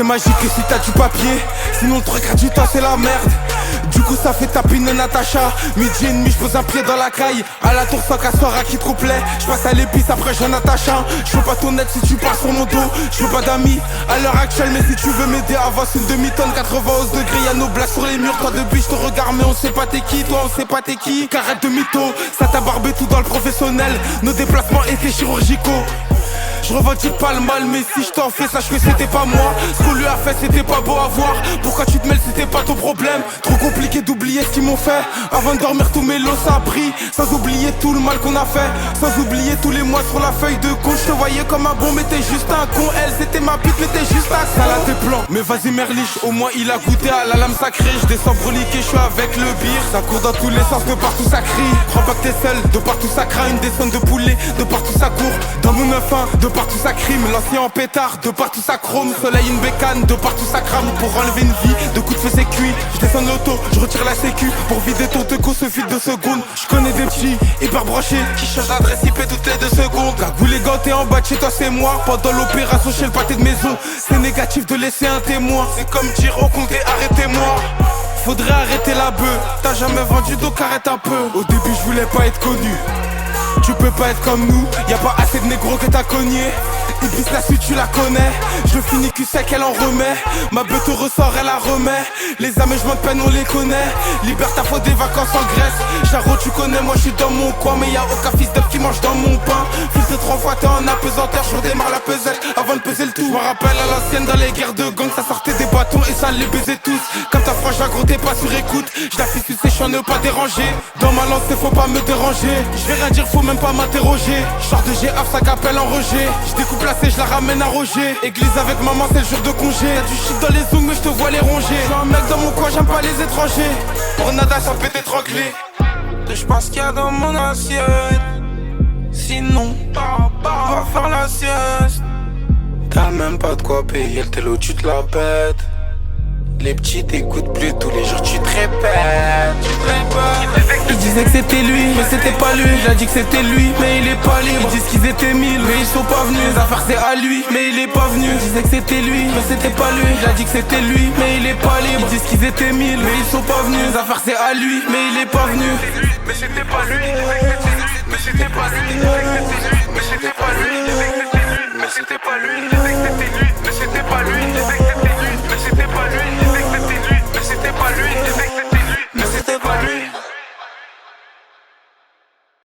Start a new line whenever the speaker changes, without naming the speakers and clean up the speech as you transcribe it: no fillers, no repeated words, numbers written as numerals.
magique que si t'as du papier, sinon le truc gratuit c'est la merde. Du coup ça fait tapiner Natacha. Midi et demi j'pose un pied dans la caille. À la tour 5 à soir à qui complet. J'passe à l'épice après je Natacha. J'veux pas ton aide si tu pars sur mon dos. J'veux pas d'amis à l'heure actuelle. Mais si tu veux m'aider avance une demi-tonne 91 degrés. Y'a nos blagues sur les murs. Toi de biche te regarde mais on sait pas t'es qui. Toi on sait pas t'es qui. Qu'arrête de mytho. Ça t'a barbé tout dans le professionnel. Nos déplacements étaient chirurgicaux. Je revendique pas le mal, mais si je t'en fais, sache que c'était pas moi. Ce qu'on lui a fait, c'était pas beau à voir. Pourquoi tu te mêles, c'était pas ton problème. Trop compliqué d'oublier ce qu'ils m'ont fait. Avant de dormir, tous mes lots ça a pris. Sans oublier tout le mal qu'on a fait. Sans oublier tous les mois sur la feuille de compte. Je te voyais comme un bon, mais t'es juste un con. Elle, c'était ma pute, mais t'es juste un con. Ça là, tes plans. Mais vas-y, Merlich, au moins il a goûté à la lame sacrée. Je descends broliqué, je suis avec le beer. Ça court dans tous les sens, de partout ça crie. Crois pas que t'es seul, de partout ça craint. Une descente de poulet, de partout ça court. Dans mon 9-1, de partout ça crime, l'ancien en pétard, de partout ça chrome. Soleil une bécane, de partout ça crame. Pour enlever une vie, de coups de feu c'est cuit. Je descends de l'auto, je retire la sécu. Pour vider ton teco ce fil de secondes. Je connais des petits, hyper brochés, qui changent d'adresse IP toutes les 2 secondes. Cagoulé ganté en bas de chez toi c'est moi. Pendant l'opération chez le pâté de maison. C'est négatif de laisser un témoin. C'est comme dire au compte et arrêtez-moi. Faudrait arrêter la bœuf. T'as jamais vendu donc arrête un peu. Au début je voulais pas être connu. Tu peux pas être comme nous, y'a pas assez de négros que t'as cogné. Ibis la suite tu la connais. Je finis cul sec elle en remet. Ma bête au ressort elle la remet. Les aménagements de peine on les connaît. Liberta faut des vacances en Grèce. Charo tu connais moi je suis dans mon coin. Mais y'a aucun fils d'œuf qui mange dans mon pain. Fils de 3 fois t'es en apesanteur. Je redémarre la pesette avant de peser le tout. Je me rappelle à l'ancienne dans les guerres de gang. Ça sortait des bâtons et ça les baisait tous. Comme ta frange gros t'es pas sur écoute. Je la fais sucer je ne pas déranger. Dans ma lancée faut pas me déranger. Je vais rien dire faut même pas m'interroger. J'sors de GF ça qu'appelle en rejet. Je découpe la C, je la ramène à Roger. Église avec maman c'est le jour de congé. Y'a du shit dans les ongles mais je te vois les ronger. Je suis un mec dans mon coin j'aime pas les étrangers. Pour nada ça peut t'étrangler. Je pense qu'il y a dans mon assiette. Sinon on va faire la sieste. T'as même pas de quoi payer le télo tu te la pètes. Les petits t'écoutent plus, tous les jours tu te répètes. Ils disaient que c'était lui, mais c'était pas lui. Il a dit que c'était lui, mais il est pas libre. Ils disent qu'ils étaient 1000, mais ils sont pas venus. Les affaires c'est à lui, mais il est pas venu. Ils disaient que c'était lui, mais c'était pas lui. Il a dit que c'était lui, mais il est pas libre. Ils disent qu'ils étaient 1000, mais ils sont pas venus. Les affaires c'est à lui, mais il est pas venu.